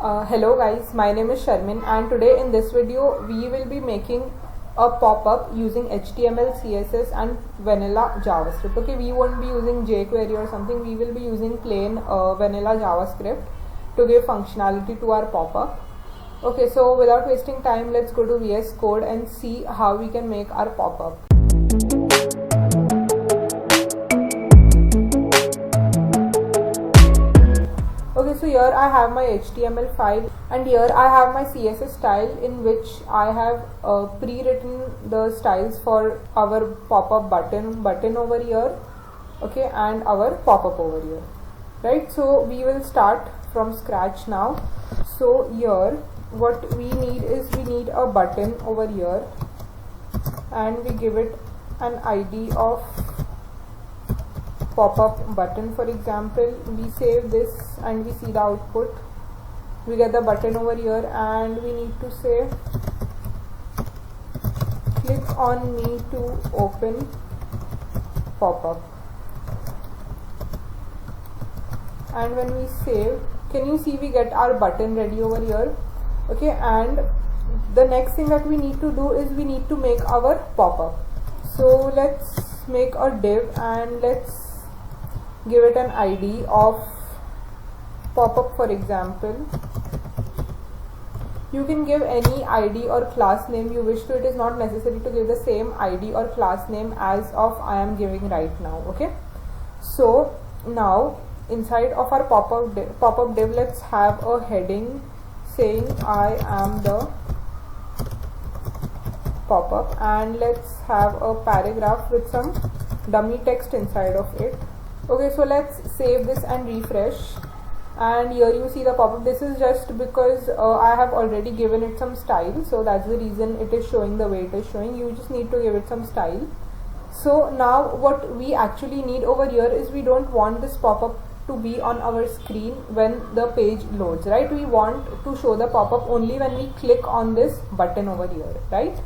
Hello guys, my name is Sharmin and today in this video we will be making a pop-up using HTML, CSS and vanilla JavaScript. Okay, we won't be using jQuery or something, we will be using plain vanilla JavaScript to give functionality to our pop-up. Okay, so without wasting time, let's go to VS Code and see how we can make our pop-up. Okay, so here I have my HTML file and here I have my CSS style in which I have pre-written the styles for our pop-up button over here, okay, and our pop-up over here, right? So we will start from scratch now. So here what we need is we need a button over here and we give it an ID of pop-up button. For example, we save this and we see the output. We get the button over here and we need to say click on me to open pop-up. And when we save, can you see we get our button ready over here? Okay, and the next thing that we need to do is we need to make our pop-up. So let's make a div and let's give it an ID of pop-up. For example, you can give any ID or class name you wish to. It is not necessary to give the same ID or class name as of I am giving right now. Okay, so now inside of our pop-up div, let's have a heading saying I am the pop-up, and let's have a paragraph with some dummy text inside of it. Okay, so let's save this and refresh, and here you see the pop-up. This is just because I have already given it some style, so that's the reason it is showing the way it is showing. You just need to give it some style. So now what we actually need over here is we don't want this pop-up to be on our screen when the page loads, right? We want to show the pop-up only when we click on this button over here, right?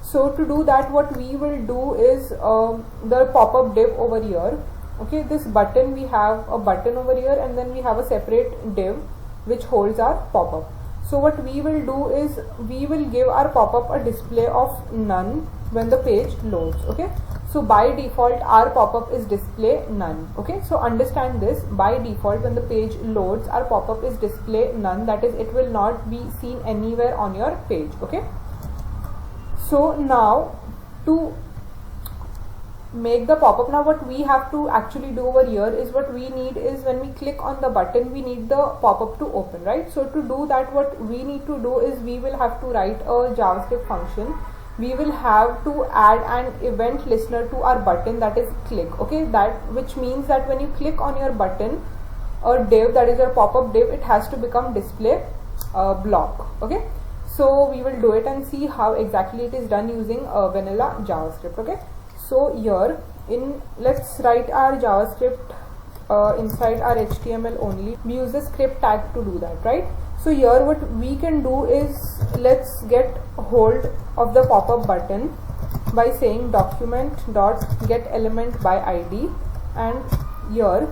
So to do that, what we will do is the pop-up div over here. Okay, this button, we have a button over here and then we have a separate div which holds our pop-up. So what we will do is we will give our pop-up a display of none when the page loads. Okay, so by default our pop-up is display none. Okay, so understand this, by default when the page loads our pop-up is display none, that is it will not be seen anywhere on your page. Okay, so now to make the pop-up, now what we have to actually do over here is what we need is when we click on the button we need the pop-up to open, right? So to do that, what we need to do is we will have to write a JavaScript function. We will have to add an event listener to our button, that is click. Okay, that which means that when you click on your button or div, that is your pop-up div, it has to become display block. Okay, so we will do it and see how exactly it is done using vanilla JavaScript. Okay, so here let's write our JavaScript inside our HTML only. We use the script tag to do that, right? So here what we can do is let's get hold of the pop-up button by saying document dot get element by ID, and here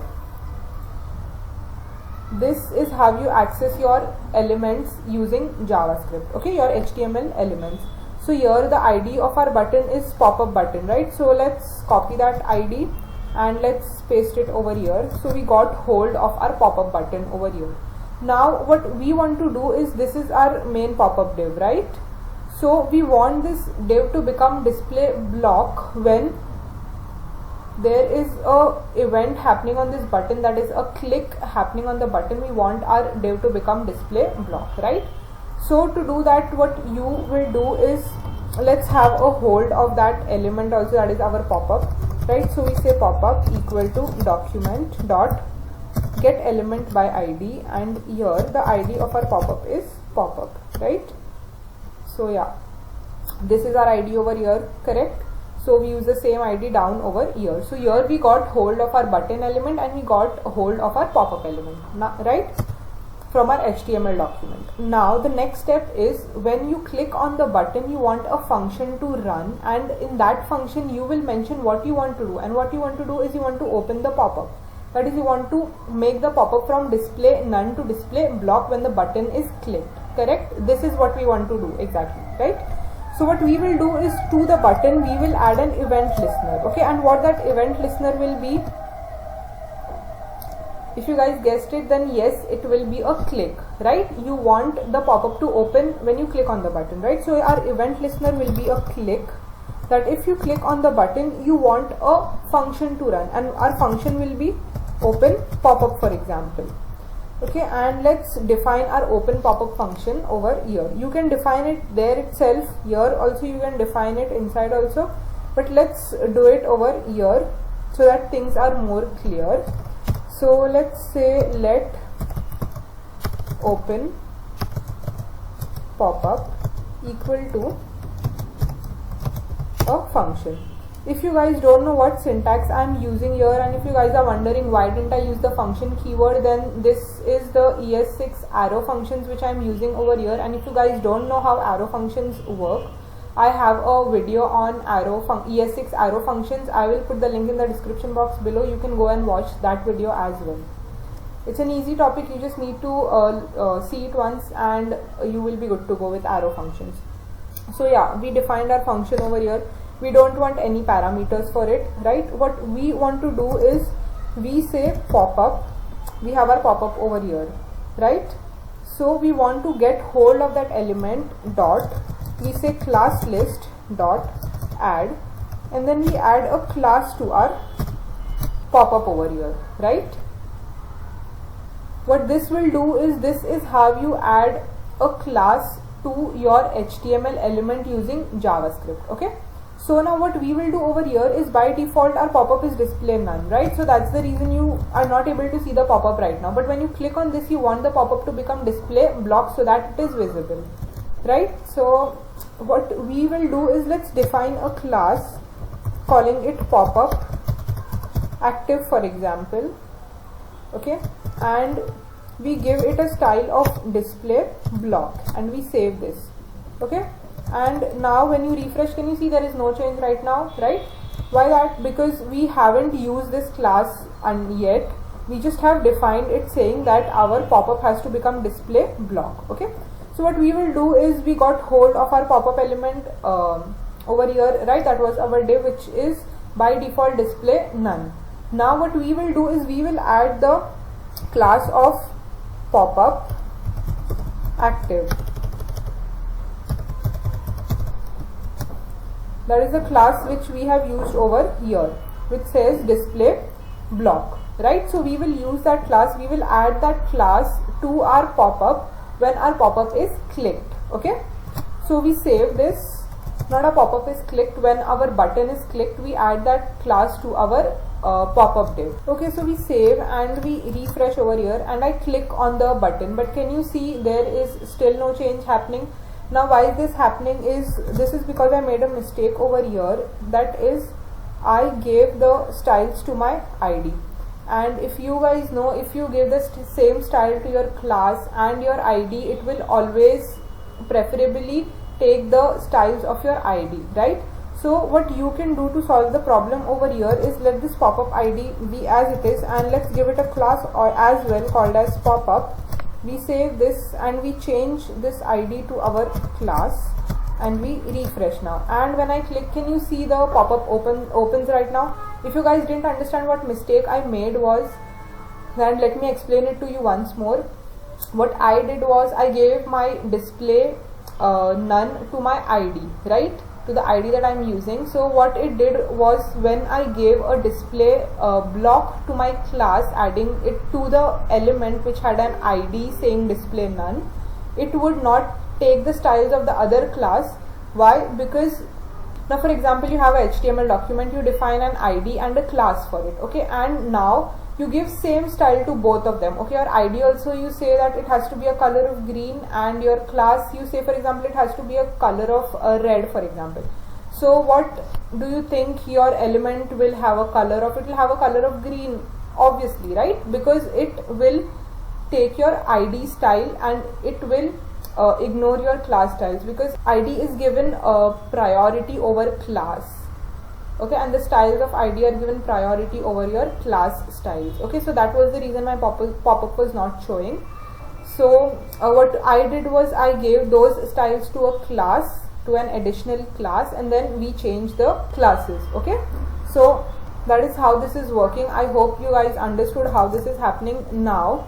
this is how you access your elements using JavaScript. Okay, your HTML elements. So here the ID of our button is pop-up button, right? So let's copy that ID and let's paste it over here. So we got hold of our pop-up button over here. Now what we want to do is, this is our main pop-up div, right? So we want this div to become display block when there is a event happening on this button, that is a click happening on the button. We want our div to become display block, right? So to do that, what you will do is let's have a hold of that element also, that is our pop-up, right? So we say pop-up equal to document dot get element by ID, and here the ID of our pop-up is pop-up, right? So yeah, this is our ID over here, correct? So we use the same ID down over here. So here we got hold of our button element and we got hold of our pop-up element, right, from our HTML document. Now the next step is when you click on the button, you want a function to run, and in that function you will mention what you want to do, and what you want to do is you want to open the pop-up. That is, you want to make the pop-up from display none to display block when the button is clicked. Correct? This is what we want to do exactly, right? So what we will do is, to the button we will add an event listener. Okay, and what that event listener will be, if you guys guessed it, then yes, it will be a click, right? You want the pop-up to open when you click on the button, right? So our event listener will be a click, that if you click on the button you want a function to run, and our function will be open pop-up, for example. Okay, and let's define our open pop-up function over here. You can define it there itself, here also you can define it inside also, but let's do it over here so that things are more clear. So let's say let open pop-up equal to a function. If you guys don't know what syntax I am using here, and if you guys are wondering why didn't I use the function keyword, then this is the ES6 arrow functions which I am using over here. And if you guys don't know how arrow functions work, I have a video on ES6 arrow functions. I will put the link in the description box below. You can go and watch that video as well. It's an easy topic, you just need to see it once and you will be good to go with arrow functions. So yeah, we defined our function over here. We don't want any parameters for it, right? What we want to do is, we say pop-up, we have our pop-up over here, right? So we want to get hold of that element dot, we say class list dot add, and then we add a class to our pop-up over here, right? What this will do is, this is how you add a class to your HTML element using JavaScript. Okay, so now what we will do over here is, by default our pop-up is display none, right? So that's the reason you are not able to see the pop-up right now, but when you click on this, you want the pop-up to become display block so that it is visible, right? So what we will do is, let's define a class calling it pop-up active, for example. Okay, and we give it a style of display block and we save this. Okay, and now when you refresh, can you see there is no change right now, right? Why that? Because we haven't used this class yet. We just have defined it saying that our pop-up has to become display block. Okay, so what we will do is, we got hold of our pop-up element over here, right? That was our div, which is by default display none. Now what we will do is, we will add the class of pop-up active. That is the class which we have used over here, which says display block, right? So we will use that class, we will add that class to our pop-up when our pop-up is clicked. Okay, so we save this. Not a pop-up is clicked, when our button is clicked, we add that class to our pop-up div. Okay, so we save and we refresh over here, and I click on the button, but can you see there is still no change happening? Now why is this happening is, this is because I made a mistake over here. That is, I gave the styles to my ID, and if you guys know, if you give the same style to your class and your ID, it will always preferably take the styles of your ID, right? So what you can do to solve the problem over here is, let this pop-up ID be as it is, and let's give it a class or as well called as pop-up. We save this and we change this ID to our class and we refresh now, and when I click, can you see the pop-up opens right now? If you guys didn't understand what mistake I made was, then let me explain it to you once more. What I did was, I gave my display none to my ID, right? To the ID that I'm using. So what it did was, when I gave a display block to my class, adding it to the element which had an ID saying display none, it would not take the styles of the other class. Why? Because now, for example, you have a HTML document, you define an ID and a class for it. Okay, and now you give same style to both of them. Okay, your ID also, you say that it has to be a color of green, and your class, you say, for example, it has to be a color of red, for example. So what do you think your element will have a color of? It will have a color of green, obviously, right? Because it will take your ID style and it will ignore your class styles, because ID is given priority over class. okay, and the styles of ID are given priority over your class styles. Okay, so that was the reason my pop-up was not showing. So what I did was I gave those styles to a class, to an additional class, and then we changed the classes. Okay, so that is how this is working. I hope you guys understood how this is happening. Now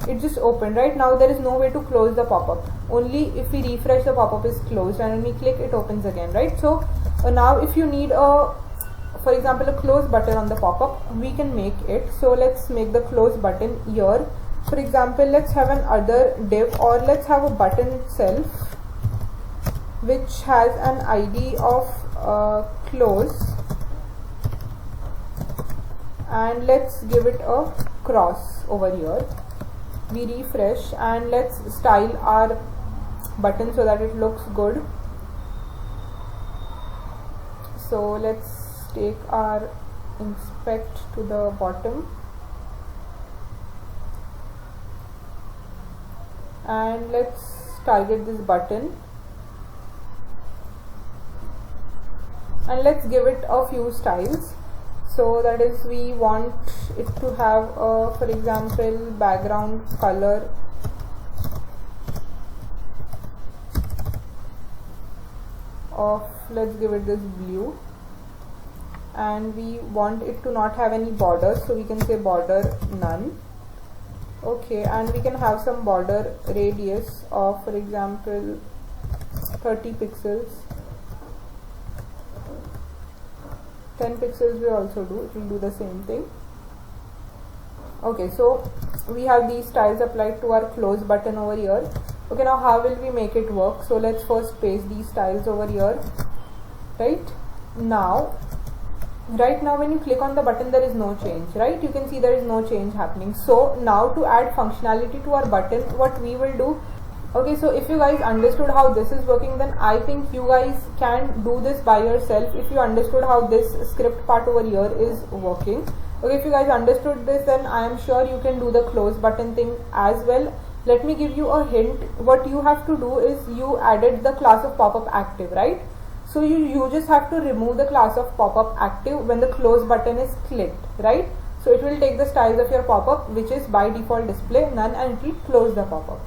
it just opened. Right now there is no way to close the pop-up. Only if we refresh, the pop-up is closed, and when we click, it opens again, right? So now if you need a, for example, a close button on the pop-up, we can make it. So let's make the close button here. For example, let's have an other div, or let's have a button itself which has an ID of close, and let's give it a cross over here. We refresh and let's style our button so that it looks good. So let's take our inspect to the bottom, and let's target this button, and let's give it a few styles. So that is, we want it to have a, for example, background color of, let's give it this blue, and we want it to not have any borders, so we can say border none. Okay, and we can have some border radius of, for example, 30 pixels. 10 pixels we also do, it will do the same thing. Okay, so we have these styles applied to our close button over here. Okay, now how will we make it work? So let's first paste these styles over here. Right now when you click on the button, there is no change, right? You can see there is no change happening. So now to add functionality to our button, what we will do, okay, so if you guys understood how this is working, then I think you guys can do this by yourself if you understood how this script part over here is working. Okay, if you guys understood this, then I am sure you can do the close button thing as well. Let me give you a hint. What you have to do is, you added the class of pop-up active, right? So you just have to remove the class of pop-up active when the close button is clicked, right? So it will take the styles of your pop-up, which is by default display none, and it will close the pop-up.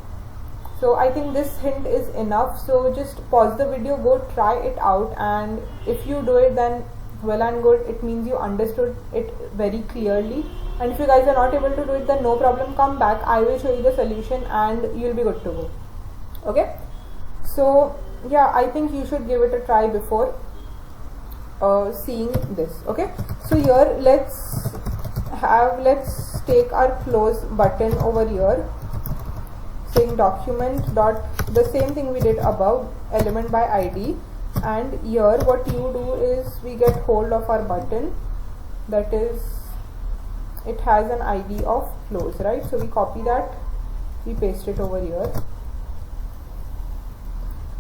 So I think this hint is enough. So just pause the video, go try it out, and if you do it, then well and good, it means you understood it very clearly. And if you guys are not able to do it, then no problem, come back, I will show you the solution and you'll be good to go. Okay, so yeah, I think you should give it a try before seeing this. Okay, so here let's take our close button over here, saying document dot, the same thing we did above, element by ID, and here what you do is, we get hold of our button, that is, it has an ID of close, right? So we copy that, we paste it over here.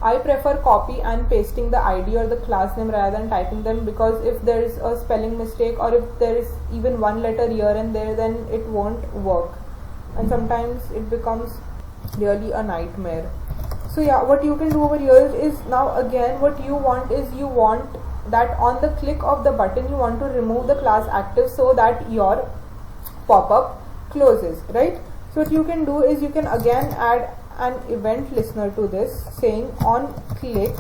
I prefer copy and pasting the ID or the class name rather than typing them, because if there is a spelling mistake, or if there is even one letter here and there, then it won't work, and sometimes it becomes really a nightmare. So yeah, what you can do over here is, now again what you want is, you want that on the click of the button, you want to remove the class active so that your pop-up closes, right? So what you can do is, you can again add an event listener to this, saying on click,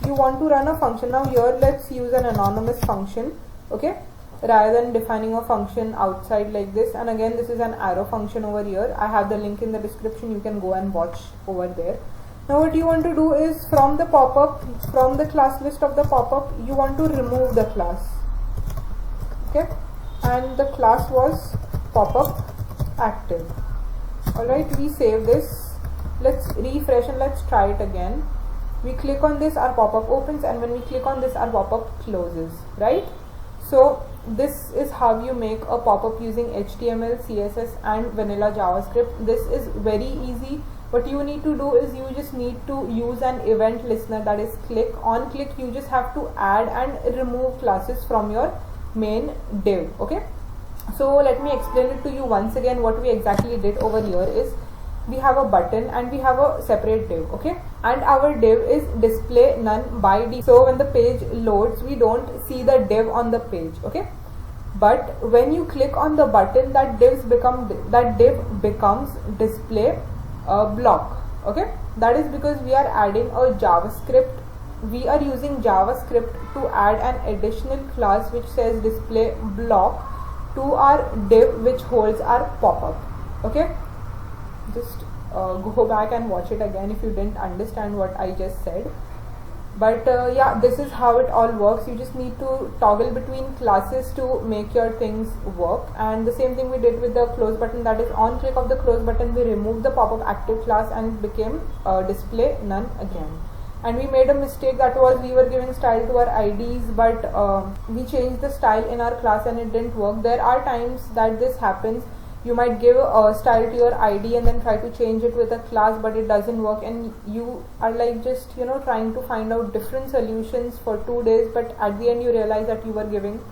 you want to run a function. Now here let's use an anonymous function, okay, rather than defining a function outside like this. And again, this is an arrow function over here. I have the link in the description, you can go and watch over there. Now what you want to do is, from the pop-up, from the class list of the pop-up, you want to remove the class, okay, and the class was pop-up active. Alright, we save this, let's refresh and let's try it again. We click on this, our pop-up opens, and when we click on this, our pop-up closes, right? So this is how you make a pop-up using HTML, CSS and vanilla JavaScript. This is very easy. What you need to do is, you just need to use an event listener, that is click. On click, you just have to add and remove classes from your main div. Okay, so let me explain it to you once again. What we exactly did over here is, we have a button and we have a separate div, okay, and our div is display none by default. So when the page loads, we don't see the div on the page, okay, but when you click on the button, that div becomes display block, okay. That is because we are adding a JavaScript. We are using JavaScript to add an additional class which says display block to our div which holds our pop-up, okay. Just go back and watch it again if you didn't understand what I just said. But yeah, this is how it all works. You just need to toggle between classes to make your things work. And the same thing we did with the close button, that is on click of the close button we removed the pop-up active class and it became display none again. And we made a mistake, that was we were giving style to our IDs, but we changed the style in our class and it didn't work. There are times that this happens. You might give a style to your ID and then try to change it with a class, but it doesn't work, and you are like just trying to find out different solutions for 2 days, but at the end you realize that you were giving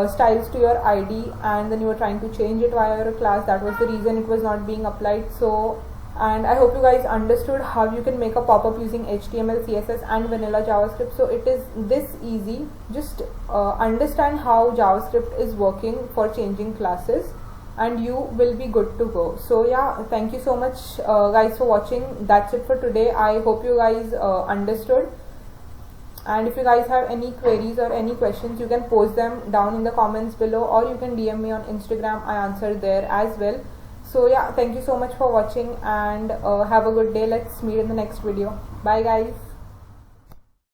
styles to your ID and then you were trying to change it via your class. That was the reason it was not being applied. So, and I hope you guys understood how you can make a pop-up using HTML, CSS and vanilla JavaScript. So it is this easy. Just understand how JavaScript is working for changing classes and you will be good to go. So yeah, thank you so much guys for watching. That's it for today. I hope you guys understood, and if you guys have any queries or any questions, you can post them down in the comments below, or you can DM me on Instagram. I answer there as well. So yeah, thank you so much for watching, and have a good day. Let's meet in the next video. Bye guys.